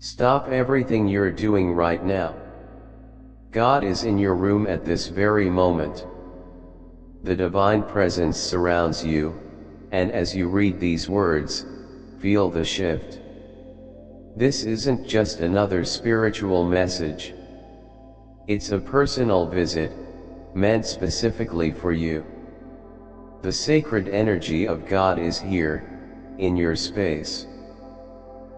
Stop everything you're doing right now. God is in your room at this very moment. The divine presence surrounds you, and as you read these words, feel the shift. This isn't just another spiritual message. It's a personal visit, meant specifically for you. The sacred energy of God is here, in your space.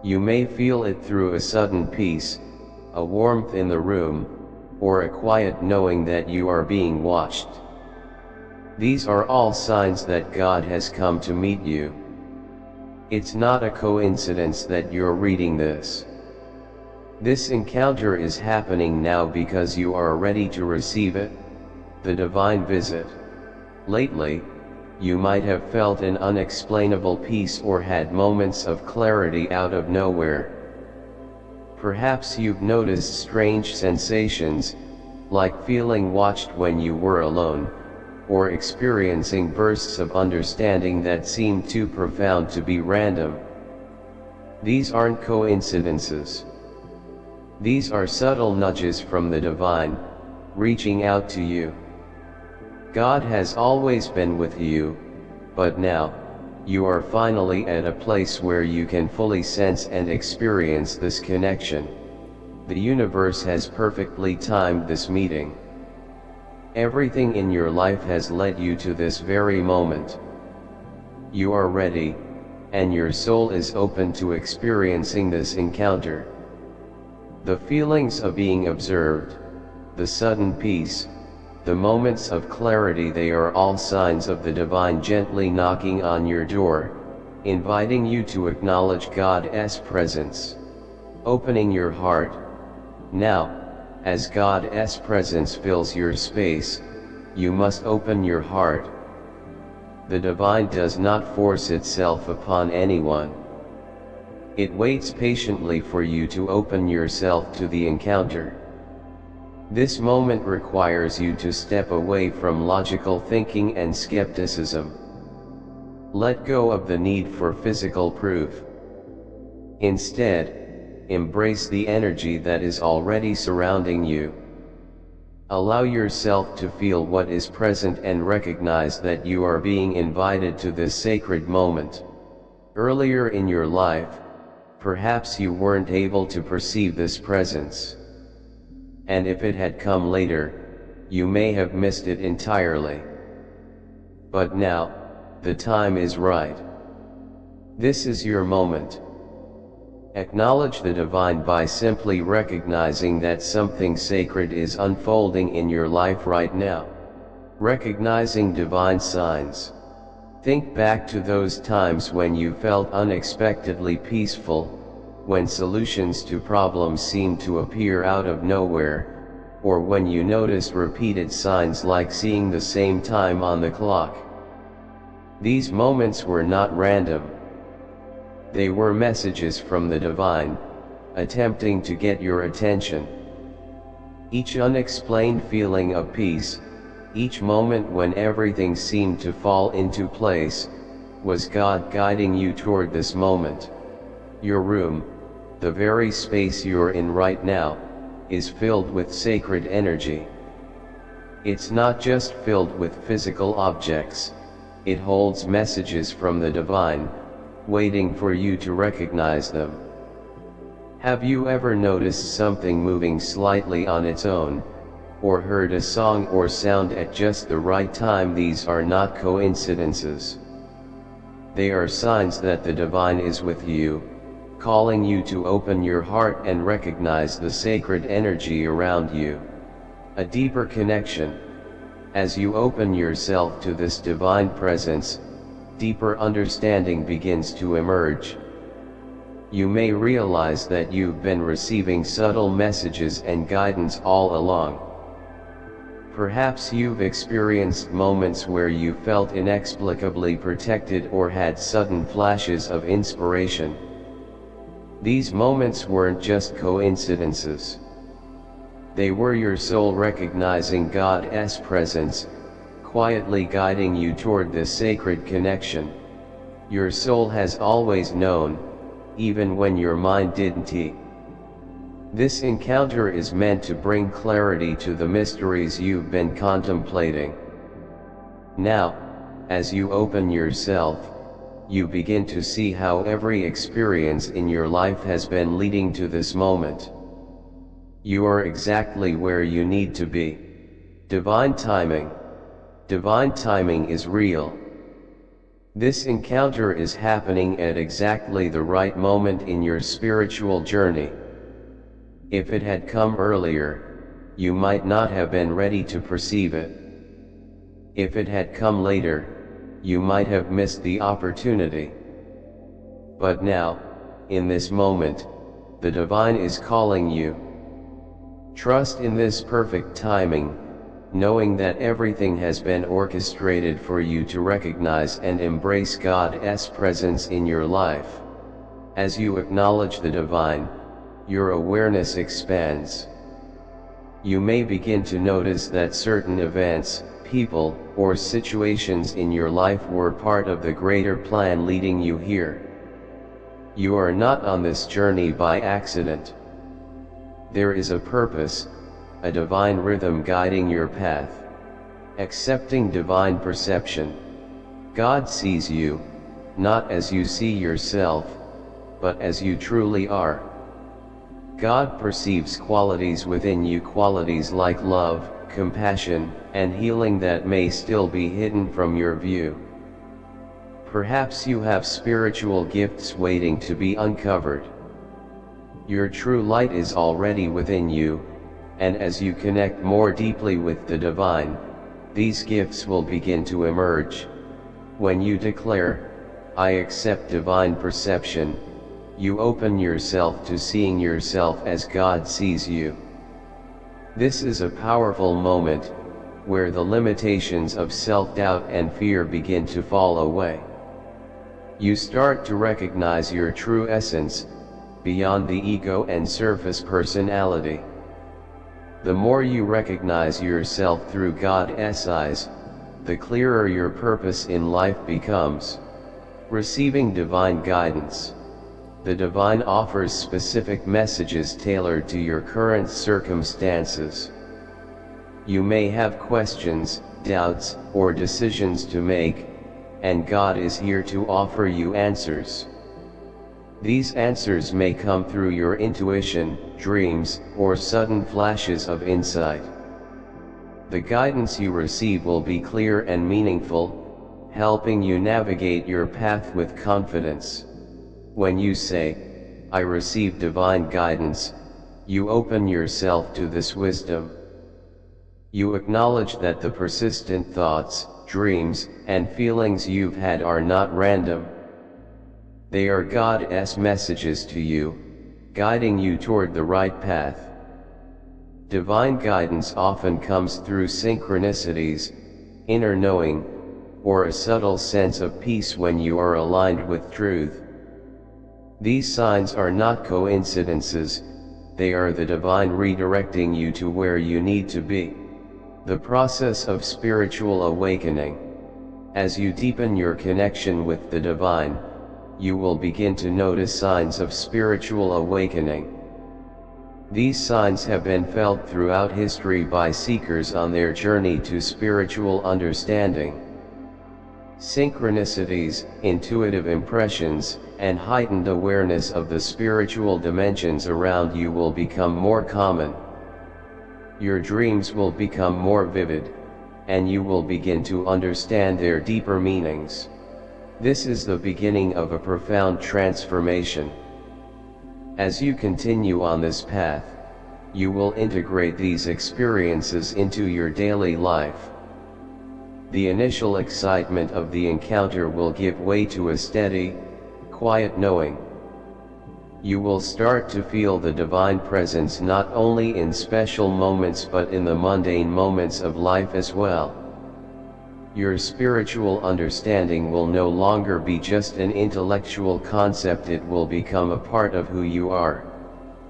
You may feel it through a sudden peace, a warmth in the room, or a quiet knowing that you are being watched. These are all signs that God has come to meet you. It's not a coincidence that you're reading this. This encounter is happening now because you are ready to receive it, the divine visit. Lately, you might have felt an unexplainable peace or had moments of clarity out of nowhere. Perhaps you've noticed strange sensations, like feeling watched when you were alone, or experiencing bursts of understanding that seem too profound to be random. These aren't coincidences. These are subtle nudges from the divine, reaching out to you. God has always been with you, but now, you are finally at a place where you can fully sense and experience this connection. The universe has perfectly timed this meeting. Everything in your life has led you to this very moment. You are ready, and your soul is open to experiencing this encounter. The feelings of being observed, the sudden peace, the moments of clarity, they are all signs of the divine gently knocking on your door, inviting you to acknowledge God's presence. Opening your heart. Now, as God's presence fills your space, you must open your heart. The divine does not force itself upon anyone. It waits patiently for you to open yourself to the encounter. This moment requires you to step away from logical thinking and skepticism. Let go of the need for physical proof. Instead, embrace the energy that is already surrounding you. Allow yourself to feel what is present and recognize that you are being invited to this sacred moment. Earlier in your life, perhaps you weren't able to perceive this presence. And if it had come later, you may have missed it entirely. But now, the time is right. This is your moment. Acknowledge the divine by simply recognizing that something sacred is unfolding in your life right now. Recognizing divine signs. Think back to those times when you felt unexpectedly peaceful, when solutions to problems seemed to appear out of nowhere, or when you noticed repeated signs like seeing the same time on the clock. These moments were not random. They were messages from the divine, attempting to get your attention. Each unexplained feeling of peace, each moment when everything seemed to fall into place, was God guiding you toward this moment. Your room, the very space you're in right now, is filled with sacred energy. It's not just filled with physical objects, it holds messages from the divine, waiting for you to recognize them. Have you ever noticed something moving slightly on its own, or heard a song or sound at just the right time? These are not coincidences. They are signs that the divine is with you, calling you to open your heart and recognize the sacred energy around you. A deeper connection. As you open yourself to this divine presence, deeper understanding begins to emerge. You may realize that you've been receiving subtle messages and guidance all along. Perhaps you've experienced moments where you felt inexplicably protected or had sudden flashes of inspiration. These moments weren't just coincidences. They were your soul recognizing God's presence, quietly guiding you toward this sacred connection. Your soul has always known, even when your mind didn't. This encounter is meant to bring clarity to the mysteries you've been contemplating. Now, as you open yourself, you begin to see how every experience in your life has been leading to this moment. You are exactly where you need to be. Divine timing. Divine timing is real. This encounter is happening at exactly the right moment in your spiritual journey. If it had come earlier, you might not have been ready to perceive it. If it had come later, you might have missed the opportunity. But now, in this moment, the divine is calling you. Trust in this perfect timing, knowing that everything has been orchestrated for you to recognize and embrace God's presence in your life. As you acknowledge the divine, your awareness expands. You may begin to notice that certain events, people, or situations in your life were part of the greater plan leading you here. You are not on this journey by accident. There is a purpose, a divine rhythm guiding your path. Accepting divine perception. God sees you, not as you see yourself, but as you truly are. God perceives qualities within you, qualities like love, compassion, and healing that may still be hidden from your view. Perhaps you have spiritual gifts waiting to be uncovered. Your true light is already within you, and as you connect more deeply with the divine, these gifts will begin to emerge. When you declare, "I accept divine perception," you open yourself to seeing yourself as God sees you. This is a powerful moment, where the limitations of self-doubt and fear begin to fall away. You start to recognize your true essence, beyond the ego and surface personality. The more you recognize yourself through God's eyes, the clearer your purpose in life becomes. Receiving divine guidance. The divine offers specific messages tailored to your current circumstances. You may have questions, doubts, or decisions to make, and God is here to offer you answers. These answers may come through your intuition, dreams, or sudden flashes of insight. The guidance you receive will be clear and meaningful, helping you navigate your path with confidence. When you say, "I receive divine guidance," you open yourself to this wisdom. You acknowledge that the persistent thoughts, dreams, and feelings you've had are not random. They are God's messages to you, guiding you toward the right path. Divine guidance often comes through synchronicities, inner knowing, or a subtle sense of peace when you are aligned with truth. These signs are not coincidences, they are the divine redirecting you to where you need to be. The process of spiritual awakening. As you deepen your connection with the divine, you will begin to notice signs of spiritual awakening. These signs have been felt throughout history by seekers on their journey to spiritual understanding. Synchronicities, intuitive impressions, and heightened awareness of the spiritual dimensions around you will become more common. Your dreams will become more vivid, and you will begin to understand their deeper meanings. This is the beginning of a profound transformation. As you continue on this path, you will integrate these experiences into your daily life. The initial excitement of the encounter will give way to a steady, quiet knowing. You will start to feel the divine presence not only in special moments but in the mundane moments of life as well. Your spiritual understanding will no longer be just an intellectual concept, it will become a part of who you are,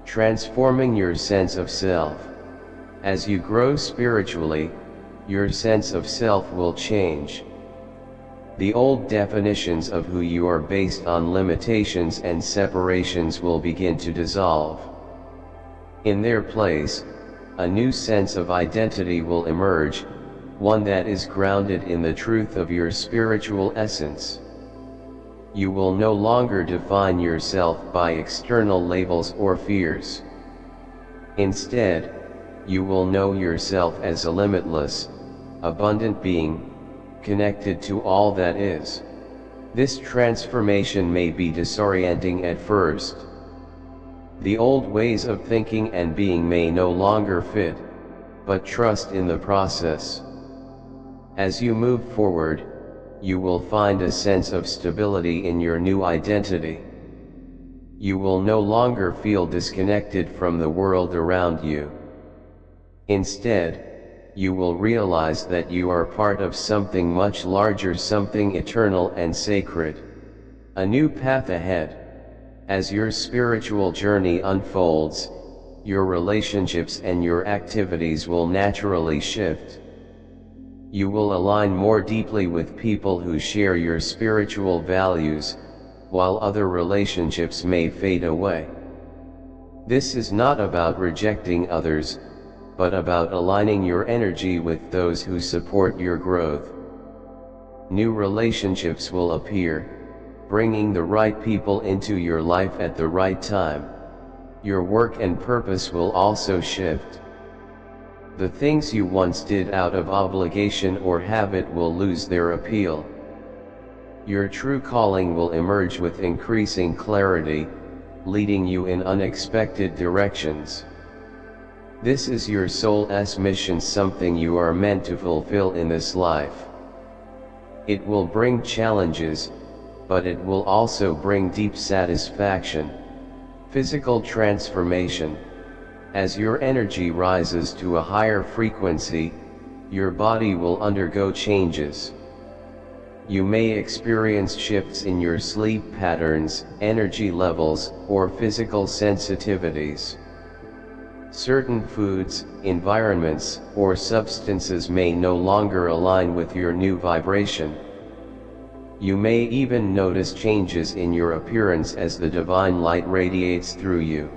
transforming your sense of self. As you grow spiritually, your sense of self will change. The old definitions of who you are based on limitations and separations will begin to dissolve. In their place, a new sense of identity will emerge, one that is grounded in the truth of your spiritual essence. You will no longer define yourself by external labels or fears. Instead, you will know yourself as a limitless, abundant being, connected to all that is. This transformation may be disorienting at first. The old ways of thinking and being may no longer fit, but trust in the process. As you move forward, you will find a sense of stability in your new identity. You will no longer feel disconnected from the world around you. Instead, you will realize that you are part of something much larger, something eternal and sacred. A new path ahead. As your spiritual journey unfolds, your relationships and your activities will naturally shift. You will align more deeply with people who share your spiritual values, while other relationships may fade away. This is not about rejecting others, but about aligning your energy with those who support your growth. New relationships will appear, bringing the right people into your life at the right time. Your work and purpose will also shift. The things you once did out of obligation or habit will lose their appeal. Your true calling will emerge with increasing clarity, leading you in unexpected directions. This is your soul's mission, something you are meant to fulfill in this life. It will bring challenges, but it will also bring deep satisfaction. Physical transformation. As your energy rises to a higher frequency, your body will undergo changes. You may experience shifts in your sleep patterns, energy levels, or physical sensitivities. Certain foods, environments, or substances may no longer align with your new vibration. You may even notice changes in your appearance as the divine light radiates through you.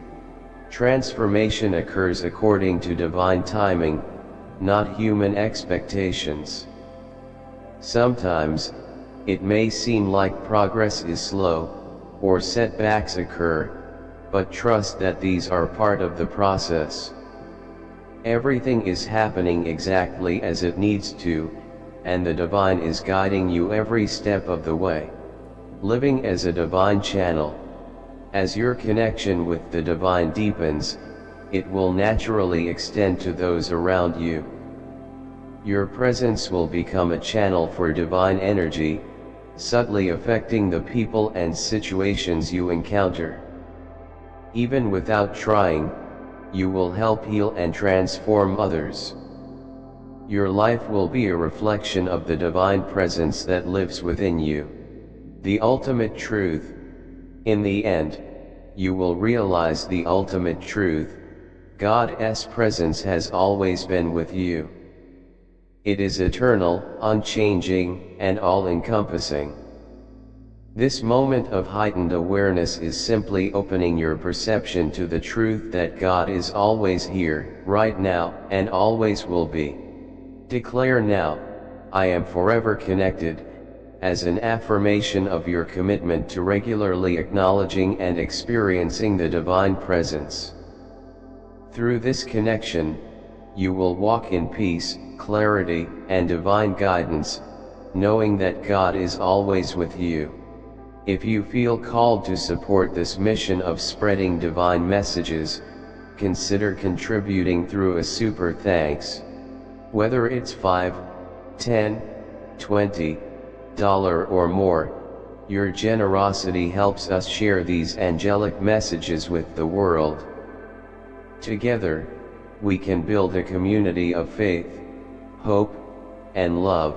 Transformation occurs according to divine timing, not human expectations. Sometimes, it may seem like progress is slow, or setbacks occur, but trust that these are part of the process. Everything is happening exactly as it needs to, and the divine is guiding you every step of the way. Living as a divine channel. As your connection with the divine deepens, it will naturally extend to those around you. Your presence will become a channel for divine energy, subtly affecting the people and situations you encounter. Even without trying, you will help heal and transform others. Your life will be a reflection of the divine presence that lives within you. The ultimate truth. In the end, you will realize the ultimate truth: God's presence has always been with you. It is eternal, unchanging, and all-encompassing. This moment of heightened awareness is simply opening your perception to the truth that God is always here, right now, and always will be. Declare now, "I am forever connected," as an affirmation of your commitment to regularly acknowledging and experiencing the divine presence. Through this connection, you will walk in peace, clarity, and divine guidance, knowing that God is always with you. If you feel called to support this mission of spreading divine messages, consider contributing through a super thanks. Whether it's $5, $10, $20 or more, your generosity helps us share these angelic messages with the world. Together, we can build a community of faith, hope, and love.